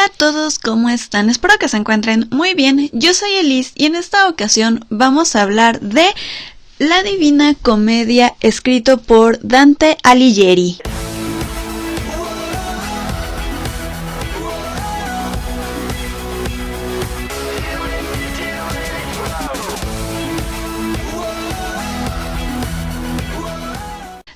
Hola a todos, ¿cómo están? Espero que se encuentren muy bien. Yo soy Elise y en esta ocasión vamos a hablar de La Divina Comedia, escrito por Dante Alighieri.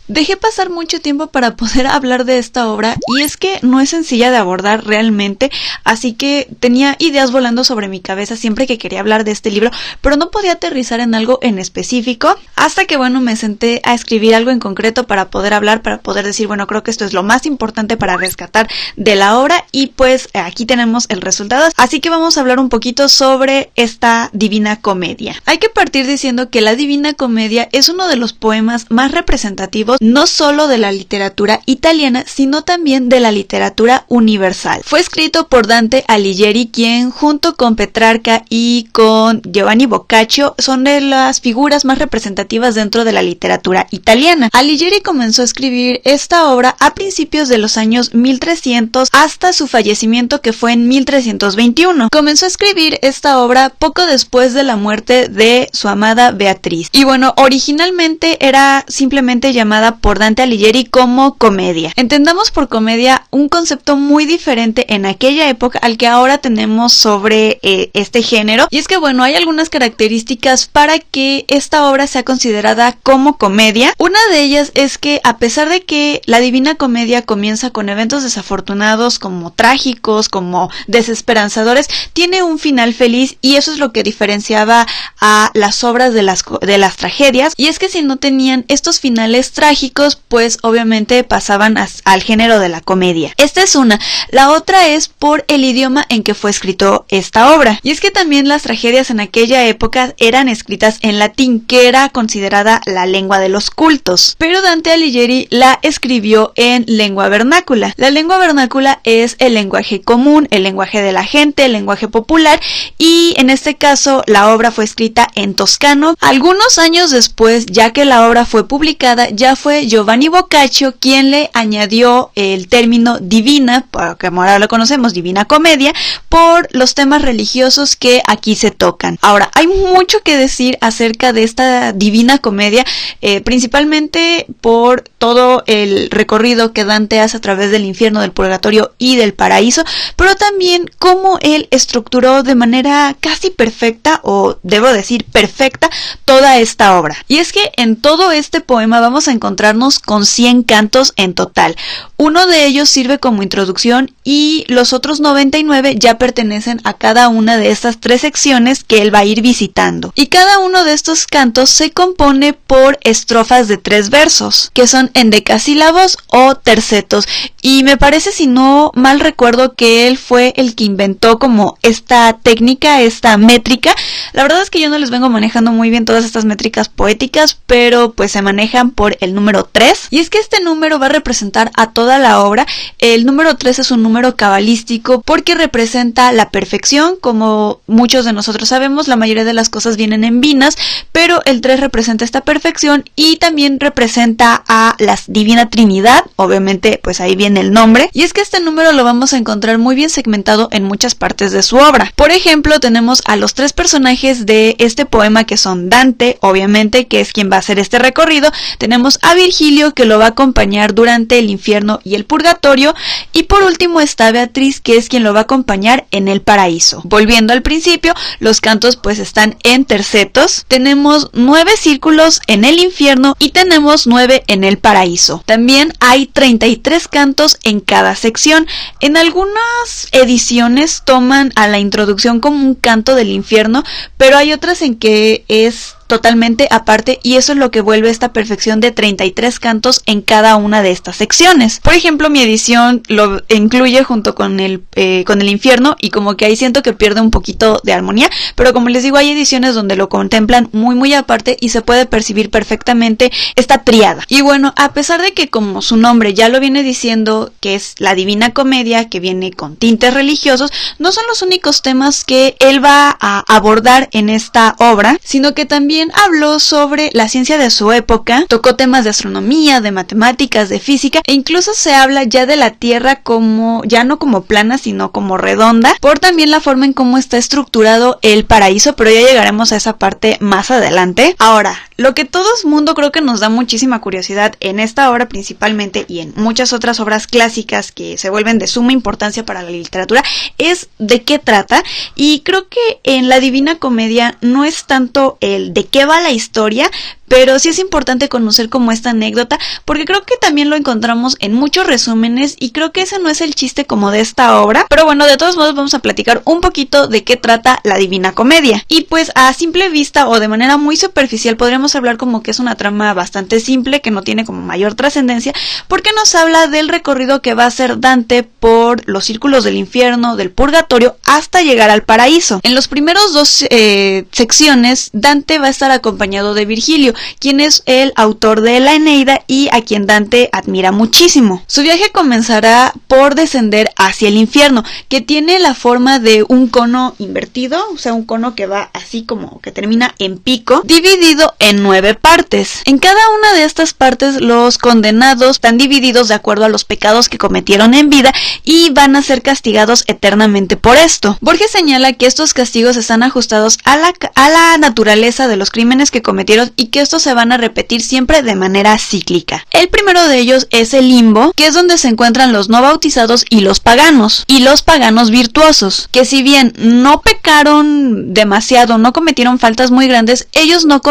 Dejé pasar mucho tiempo para poder hablar de esta obra y es que no es sencilla de abordar realmente, así que tenía ideas volando sobre mi cabeza siempre que quería hablar de este libro, pero no podía aterrizar en algo en específico, hasta que me senté a escribir algo en concreto para poder hablar, para poder decir, creo que esto es lo más importante para rescatar de la obra y pues aquí tenemos el resultado, así que vamos a hablar un poquito sobre esta Divina Comedia. Hay que partir diciendo que la Divina Comedia es uno de los poemas más representativos no solo de la literatura italiana, sino también de la literatura universal. Fue escrito por Dante Alighieri, quien junto con Petrarca y con Giovanni Boccaccio son de las figuras más representativas dentro de la literatura italiana. Alighieri comenzó a escribir esta obra a principios de los años 1300 hasta su fallecimiento, que fue en 1321. Comenzó a escribir esta obra poco después de la muerte de su amada Beatriz. Y originalmente era simplemente llamada por Dante Alighieri como comedia. Entendamos por comedia un concepto muy diferente en aquella época al que ahora tenemos sobre este género, y es que hay algunas características para que esta obra sea considerada como comedia. Una de ellas es que, a pesar de que la Divina Comedia comienza con eventos desafortunados, como trágicos, como desesperanzadores, tiene un final feliz, y eso es lo que diferenciaba a las obras de las tragedias, y es que si no tenían estos finales trágicos, pues obviamente pasaban al género de la comedia. Esta es una. La otra es por el idioma en que fue escrito esta obra. Y es que también las tragedias en aquella época eran escritas en latín, que era considerada la lengua de los cultos. Pero Dante Alighieri la escribió en lengua vernácula. La lengua vernácula es el lenguaje común, el lenguaje de la gente, el lenguaje popular, y en este caso la obra fue escrita en toscano. Algunos años después, ya que la obra fue publicada, ya fue Giovanni Boccaccio quien le añadió el término divina, como ahora lo conocemos, Divina Comedia, por los temas religiosos que aquí se tocan. Ahora, hay mucho que decir acerca de esta Divina Comedia, principalmente por todo el recorrido que Dante hace a través del infierno, del purgatorio y del paraíso, pero también cómo él estructuró de manera casi perfecta, o debo decir perfecta, toda esta obra. Y es que en todo este poema vamos a encontrarnos con 100 cantos en total. Uno de ellos sirve como introducción y los otros 99 ya pertenecen a cada una de estas 3 secciones que él va a ir visitando. Y cada uno de estos cantos se compone por estrofas de 3 versos, que son endecasílabos o tercetos. Y me parece, si no mal recuerdo, que él fue el que inventó como esta técnica, esta métrica. La verdad es que yo no les vengo manejando muy bien todas estas métricas poéticas, pero pues se manejan por el número 3. Y es que este número va a representar a toda la obra. El número 3 es un número cabalístico porque representa la perfección. Como muchos de nosotros sabemos, la mayoría de las cosas vienen en binas, pero el 3 representa esta perfección y también representa a la Divina Trinidad. Obviamente, pues ahí viene el nombre. Y es que este número lo vamos a encontrar muy bien segmentado en muchas partes de su obra. Por ejemplo, tenemos a los 3 personajes de este poema, que son Dante, obviamente, que es quien va a hacer este recorrido. Tenemos a Virgilio, que lo va a acompañar durante el infierno y el purgatorio, y por último está Beatriz, que es quien lo va a acompañar en el paraíso. Volviendo al principio, los cantos pues están en tercetos. Tenemos 9 círculos en el infierno y tenemos 9 en el paraíso. También hay 33 cantos en cada sección. En algunas ediciones toman a la introducción como un canto del infierno, pero hay otras en que es totalmente aparte, y eso es lo que vuelve esta perfección de 33 cantos en cada una de estas secciones. Por ejemplo, mi edición lo incluye junto con el infierno, y como que ahí siento que pierde un poquito de armonía, pero como les digo, hay ediciones donde lo contemplan muy aparte y se puede percibir perfectamente esta tríada. Y a pesar de que, como su nombre ya lo viene diciendo, que es la Divina Comedia, que viene con tintes religiosos, no son los únicos temas que él va a abordar en esta obra, sino que también también habló sobre la ciencia de su época, tocó temas de astronomía, de matemáticas, de física, e incluso se habla ya de la Tierra como, ya no como plana, sino como redonda, por también la forma en cómo está estructurado el paraíso, pero ya llegaremos a esa parte más adelante. Ahora, lo que todo el mundo creo que nos da muchísima curiosidad en esta obra principalmente y en muchas otras obras clásicas que se vuelven de suma importancia para la literatura es de qué trata, y creo que en la Divina Comedia no es tanto el de qué va la historia, pero sí es importante conocer como esta anécdota, porque creo que también lo encontramos en muchos resúmenes y creo que ese no es el chiste como de esta obra. Pero bueno, de todos modos vamos a platicar un poquito de qué trata la Divina Comedia. Y pues a simple vista o de manera muy superficial podríamos hablar como que es una trama bastante simple, que no tiene como mayor trascendencia, porque nos habla del recorrido que va a hacer Dante por los círculos del infierno, del purgatorio, hasta llegar al paraíso. En los primeros dos secciones, Dante va a estar acompañado de Virgilio, quien es el autor de la Eneida y a quien Dante admira muchísimo. Su viaje comenzará por descender hacia el infierno, que tiene la forma de un cono invertido, o sea, un cono que va así como que termina en pico, dividido en 9 partes. En cada una de estas partes los condenados están divididos de acuerdo a los pecados que cometieron en vida y van a ser castigados eternamente por esto. Borges señala que estos castigos están ajustados a la naturaleza de los crímenes que cometieron y que estos se van a repetir siempre de manera cíclica. El primero de ellos es el limbo, que es donde se encuentran los no bautizados y los paganos virtuosos, que si bien no pecaron demasiado, no cometieron faltas muy grandes, ellos no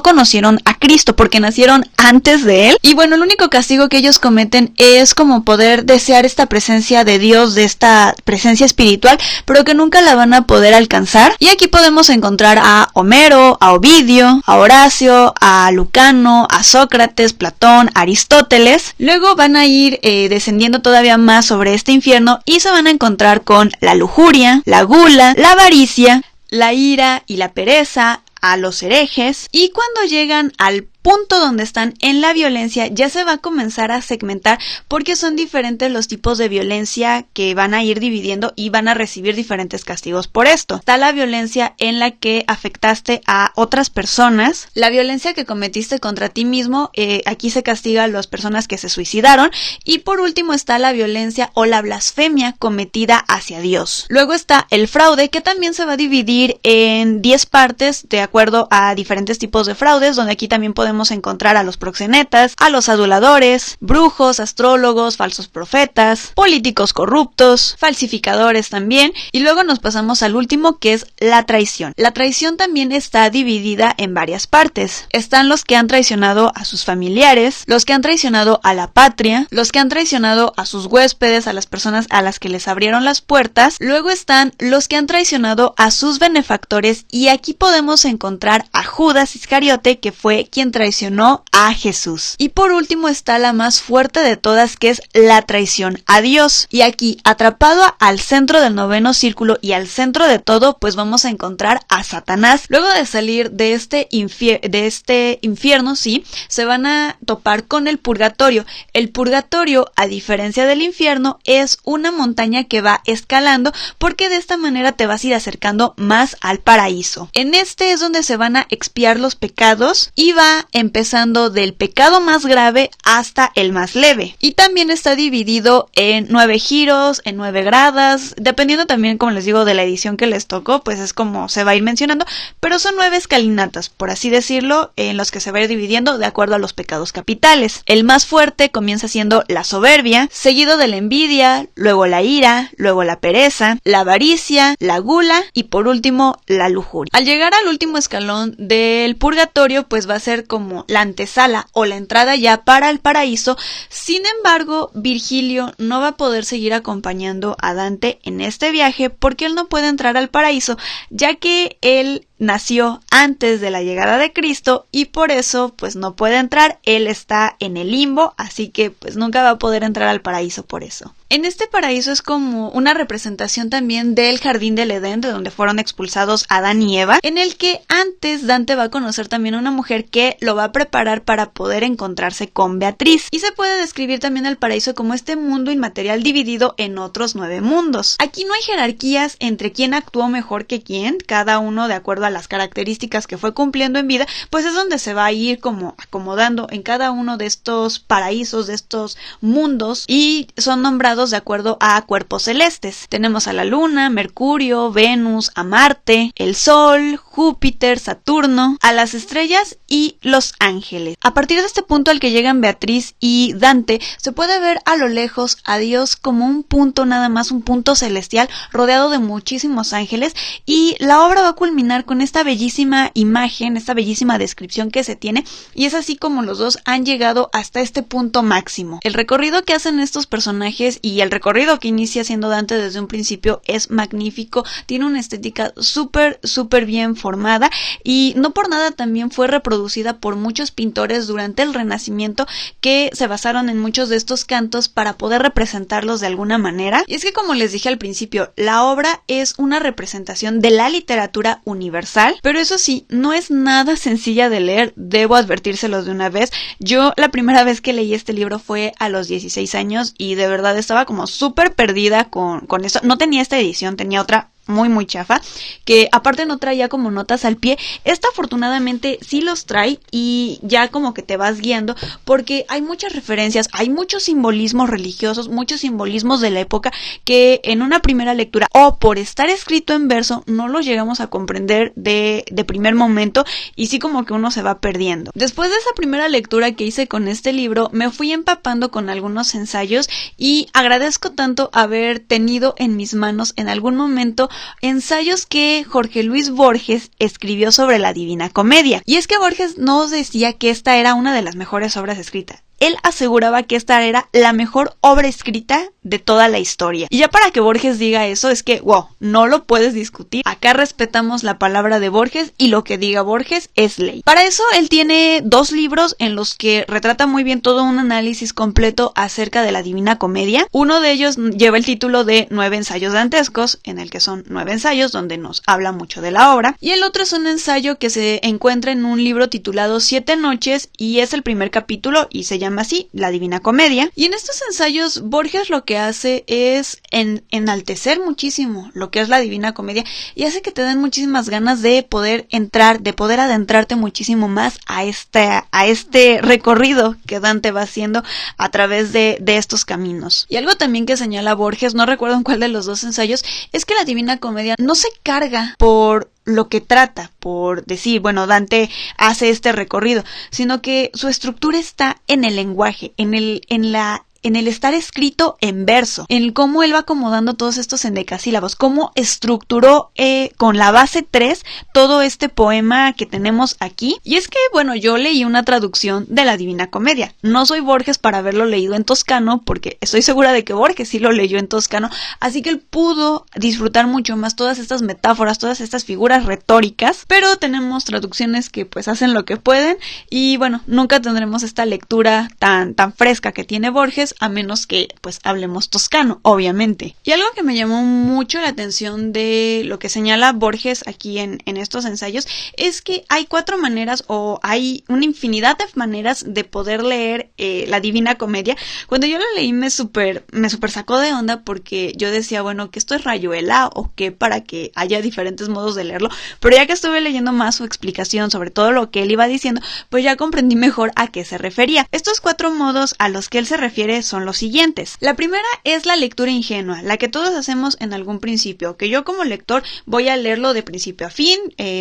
conocieron a Cristo porque nacieron antes de él, y bueno, el único castigo que ellos cometen es como poder desear esta presencia de Dios, de esta presencia espiritual, pero que nunca la van a poder alcanzar. Y aquí podemos encontrar a Homero, a Ovidio, a Horacio, a Lucano, a Sócrates, Platón, Aristóteles. Luego van a ir descendiendo todavía más sobre este infierno y se van a encontrar con la lujuria, la gula, la avaricia, la ira y la pereza, a los herejes, y cuando llegan al punto donde están en la violencia ya se va a comenzar a segmentar, porque son diferentes los tipos de violencia que van a ir dividiendo y van a recibir diferentes castigos por esto. Está la violencia en la que afectaste a otras personas, la violencia que cometiste contra ti mismo, aquí se castiga a las personas que se suicidaron, y por último está la violencia o la blasfemia cometida hacia Dios. Luego está el fraude, que también se va a dividir en 10 partes de acuerdo a diferentes tipos de fraudes, donde aquí también podemos encontrar a los proxenetas, a los aduladores, brujos, astrólogos, falsos profetas, políticos corruptos, falsificadores también, y luego nos pasamos al último, que es la traición. La traición también está dividida en varias partes. Están los que han traicionado a sus familiares, los que han traicionado a la patria, los que han traicionado a sus huéspedes, a las personas a las que les abrieron las puertas. Luego están los que han traicionado a sus benefactores, y aquí podemos encontrar a Judas Iscariote, que fue quien traicionó a Jesús. Y por último está la más fuerte de todas, que es la traición a Dios. Y aquí, atrapado al centro del noveno círculo y al centro de todo, pues vamos a encontrar a Satanás. Luego de salir de este infierno, sí, se van a topar con el purgatorio. El purgatorio, a diferencia del infierno, es una montaña que va escalando, porque de esta manera te vas a ir acercando más al paraíso. En este es donde se van a expiar los pecados y va empezando del pecado más grave hasta el más leve. Y también está dividido en 9 giros, en 9 gradas, dependiendo también, como les digo, de la edición que les tocó, pues es como se va a ir mencionando, pero son 9 escalinatas, por así decirlo, en los que se va a ir dividiendo de acuerdo a los pecados capitales. El más fuerte comienza siendo la soberbia, seguido de la envidia, luego la ira, luego la pereza, la avaricia, la gula y por último la lujuria. Al llegar al último escalón del purgatorio, pues va a ser como la antesala o la entrada ya para el paraíso. Sin embargo, Virgilio no va a poder seguir acompañando a Dante en este viaje, porque él no puede entrar al paraíso, ya que él nació antes de la llegada de Cristo y por eso pues no puede entrar. Él está en el limbo, así que pues nunca va a poder entrar al paraíso por eso. En este paraíso es como una representación también del jardín del Edén, de donde fueron expulsados Adán y Eva, en el que antes Dante va a conocer también a una mujer que lo va a preparar para poder encontrarse con Beatriz. Y se puede describir también el paraíso como este mundo inmaterial dividido en otros 9 mundos. Aquí no hay jerarquías entre quién actuó mejor que quién, cada uno de acuerdo todas las características que fue cumpliendo en vida, pues es donde se va a ir como acomodando en cada uno de estos paraísos, de estos mundos, y son nombrados de acuerdo a cuerpos celestes. Tenemos a la Luna, Mercurio, Venus, a Marte, el Sol, Júpiter, Saturno, a las estrellas y los ángeles. A partir de este punto al que llegan Beatriz y Dante, se puede ver a lo lejos a Dios como un punto nada más, un punto celestial rodeado de muchísimos ángeles, y la obra va a culminar con esta bellísima imagen, esta bellísima descripción que se tiene, y es así como los dos han llegado hasta este punto máximo. El recorrido que hacen estos personajes y el recorrido que inicia siendo Dante desde un principio es magnífico, tiene una estética súper bien formada, y no por nada también fue reproducida por muchos pintores durante el Renacimiento, que se basaron en muchos de estos cantos para poder representarlos de alguna manera. Y es que, como les dije al principio, la obra es una representación de la literatura universal, pero eso sí, no es nada sencilla de leer, debo advertírselos de una vez. Yo la primera vez que leí este libro fue a los 16 años y de verdad estaba como súper perdida con eso. No tenía esta edición, tenía otra muy chafa, que aparte no traía como notas al pie. Esta afortunadamente sí los trae, y ya como que te vas guiando, porque hay muchas referencias, hay muchos simbolismos religiosos, muchos simbolismos de la época que en una primera lectura, o por estar escrito en verso, no los llegamos a comprender de primer momento, y sí como que uno se va perdiendo. Después de esa primera lectura que hice con este libro, me fui empapando con algunos ensayos, y agradezco tanto haber tenido en mis manos en algún momento ensayos que Jorge Luis Borges escribió sobre la Divina Comedia. Y es que Borges no decía que esta era una de las mejores obras escritas. Él aseguraba que esta era la mejor obra escrita de toda la historia. Y ya para que Borges diga eso es que, wow, no lo puedes discutir. Acá respetamos la palabra de Borges y lo que diga Borges es ley. Para eso él tiene 2 libros en los que retrata muy bien todo un análisis completo acerca de la Divina Comedia. Uno de ellos lleva el título de 9 ensayos dantescos, en el que son 9 ensayos donde nos habla mucho de la obra. Y el otro es un ensayo que se encuentra en un libro titulado 7 noches, y es el primer capítulo y se llama así, La Divina Comedia. Y en estos ensayos Borges lo que hace es enaltecer muchísimo lo que es la Divina Comedia, y hace que te den muchísimas ganas de poder entrar, de poder adentrarte muchísimo más a este recorrido que Dante va haciendo a través de estos caminos. Y algo también que señala Borges, no recuerdo en cuál de los 2 ensayos, es que la Divina Comedia no se carga por lo que trata, por decir, bueno, Dante hace este recorrido, sino que su estructura está en el lenguaje, en el estar escrito en verso, en cómo él va acomodando todos estos endecasílabos, cómo estructuró con la base 3 todo este poema que tenemos aquí. Y es que, bueno, yo leí una traducción de la Divina Comedia. No soy Borges para haberlo leído en toscano, porque estoy segura de que Borges sí lo leyó en toscano, así que él pudo disfrutar mucho más todas estas metáforas, todas estas figuras retóricas, pero tenemos traducciones que pues hacen lo que pueden, y bueno, nunca tendremos esta lectura tan fresca que tiene Borges, a menos que pues hablemos toscano, obviamente. Y algo que me llamó mucho la atención de lo que señala Borges aquí en estos ensayos es que hay 4 maneras, o hay una infinidad de maneras de poder leer la Divina Comedia. Cuando yo la leí me super sacó de onda, porque yo decía, bueno, que esto es rayuela o qué, para que haya diferentes modos de leerlo, pero ya que estuve leyendo más su explicación sobre todo lo que él iba diciendo, pues ya comprendí mejor a qué se refería. Estos 4 modos a los que él se refiere son los siguientes. La primera es la lectura ingenua, la que todos hacemos en algún principio, que yo como lector voy a leerlo de principio a fin,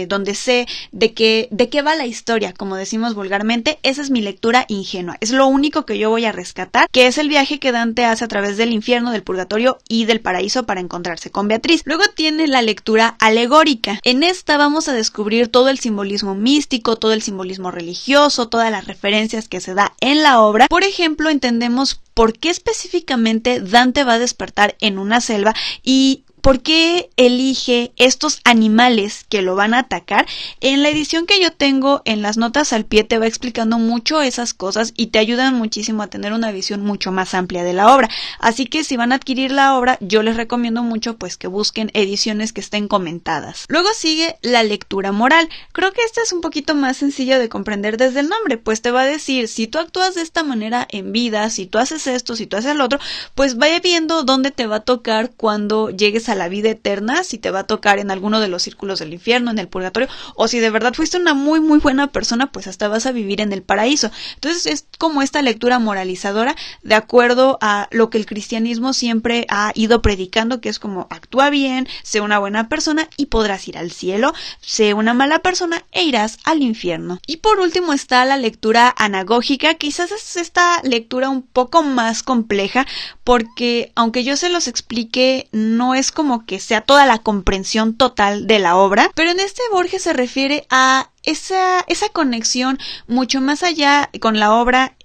donde sé de qué va la historia, como decimos vulgarmente. Esa es mi lectura ingenua, es lo único que yo voy a rescatar, que es el viaje que Dante hace a través del infierno, del purgatorio y del paraíso para encontrarse con Beatriz. Luego tiene la lectura alegórica. En esta vamos a descubrir todo el simbolismo místico, todo el simbolismo religioso, todas las referencias que se da en la obra. Por ejemplo, entendemos por qué específicamente Dante va a despertar en una selva y ¿por qué elige estos animales que lo van a atacar? En la edición que yo tengo, en las notas al pie, te va explicando mucho esas cosas y te ayudan muchísimo a tener una visión mucho más amplia de la obra. Así que si van a adquirir la obra, yo les recomiendo mucho pues que busquen ediciones que estén comentadas. Luego sigue la lectura moral. Creo que esta es un poquito más sencilla de comprender desde el nombre, pues te va a decir, si tú actúas de esta manera en vida, si tú haces esto, si tú haces lo otro, pues vaya viendo dónde te va a tocar cuando llegues a a la vida eterna, si te va a tocar en alguno de los círculos del infierno, en el purgatorio, o si de verdad fuiste una muy muy buena persona, pues hasta vas a vivir en el paraíso. Entonces es como esta lectura moralizadora de acuerdo a lo que el cristianismo siempre ha ido predicando, que es como actúa bien, sé una buena persona y podrás ir al cielo, sé una mala persona e irás al infierno. Y por último está la lectura anagógica. Quizás es esta lectura un poco más compleja porque aunque yo se los explique, no es como que sea toda la comprensión total de la obra, pero en este Borges se refiere a esa conexión mucho más allá con la obra,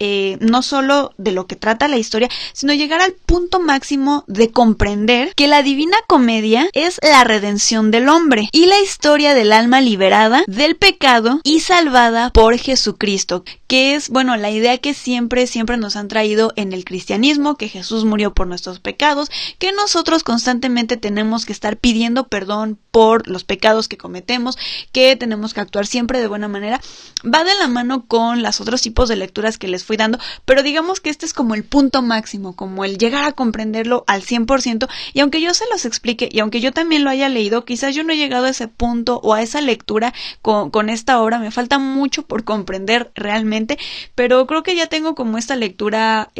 no solo de lo que trata la historia, sino llegar al punto máximo de comprender que la Divina Comedia es la redención del hombre y la historia del alma liberada del pecado y salvada por Jesucristo, que es, bueno, la idea que siempre nos han traído en el cristianismo, que Jesús murió por nuestros pecados, que nosotros constantemente tenemos que estar pidiendo perdón por los pecados que cometemos, que tenemos que actuar siempre de buena manera. Va de la mano con los otros tipos de lecturas que les fui dando, pero digamos que este es como el punto máximo, como el llegar a comprenderlo al 100%, y aunque yo se los explique, y aunque yo también lo haya leído, quizás yo no he llegado a ese punto o a esa lectura con esta obra, me falta mucho por comprender realmente, pero creo que ya tengo como esta lectura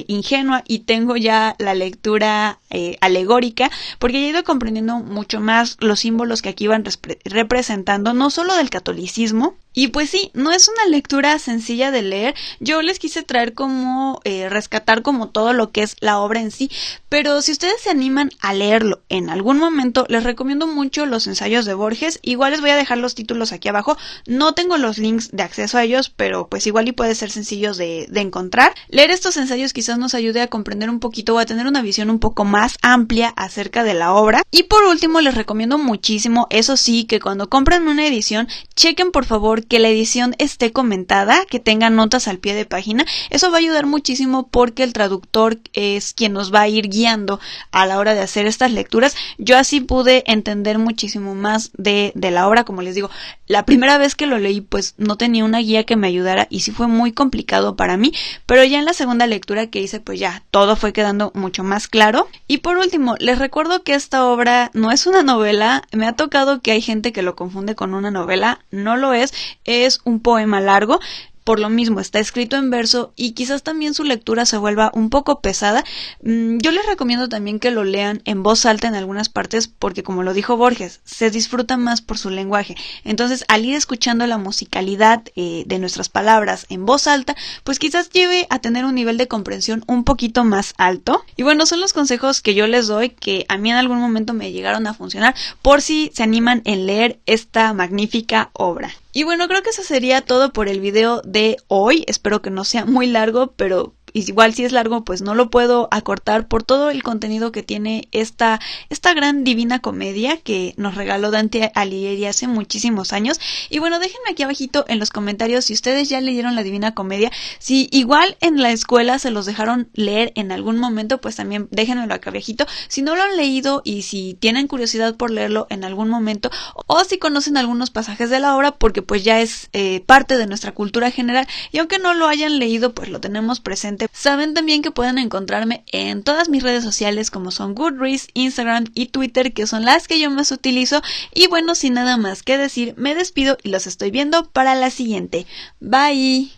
ingenua y tengo ya la lectura alegórica, porque ya he ido comprendiendo mucho más los símbolos que aquí van representando, no solo del catolicismo. Y pues sí, no es una lectura sencilla de leer. Yo les quise traer como rescatar como todo lo que es la obra en sí, pero si ustedes se animan a leerlo en algún momento, les recomiendo mucho los ensayos de Borges. Igual les voy a dejar los títulos aquí abajo. No tengo los links de acceso a ellos, pero pues igual y puede ser sencillos de encontrar. Leer estos ensayos quizás nos ayude a comprender un poquito o a tener una visión un poco más amplia acerca de la obra. Y por último, les recomiendo muchísimo, eso sí, que cuando compren una edición, chequen por favor que la edición esté comentada, que tenga notas al pie de página. Eso va a ayudar muchísimo porque el traductor es quien nos va a ir guiando a la hora de hacer estas lecturas. Yo así pude entender muchísimo más de la obra. Como les digo, la primera vez que lo leí pues no tenía una guía que me ayudara y sí fue muy complicado para mí, pero ya en la segunda lectura que hice pues ya todo fue quedando mucho más claro. Y por último, les recuerdo que esta obra no es una novela. Me ha tocado que hay gente que lo confunde con una novela, no lo es un poema largo. Por lo mismo está escrito en verso y quizás también su lectura se vuelva un poco pesada. Yo les recomiendo también que lo lean en voz alta en algunas partes porque, como lo dijo Borges, se disfruta más por su lenguaje. Entonces, al ir escuchando la musicalidad de nuestras palabras en voz alta, pues quizás lleve a tener un nivel de comprensión un poquito más alto. Y bueno, son los consejos que yo les doy, que a mí en algún momento me llegaron a funcionar, por si se animan en leer esta magnífica obra. Y bueno, creo que eso sería todo por el video de hoy. Espero que no sea muy largo, pero igual si es largo pues no lo puedo acortar por todo el contenido que tiene esta gran Divina Comedia que nos regaló Dante Alighieri hace muchísimos años. Y bueno, déjenme aquí abajito en los comentarios si ustedes ya leyeron la Divina Comedia, si igual en la escuela se los dejaron leer en algún momento, pues también déjenmelo acá abajito. Si no lo han leído y si tienen curiosidad por leerlo en algún momento, o si conocen algunos pasajes de la obra, porque pues ya es parte de nuestra cultura general y aunque no lo hayan leído pues lo tenemos presente. Saben también que pueden encontrarme en todas mis redes sociales como son Goodreads, Instagram y Twitter, que son las que yo más utilizo. Y bueno, sin nada más que decir, me despido y los estoy viendo para la siguiente. Bye.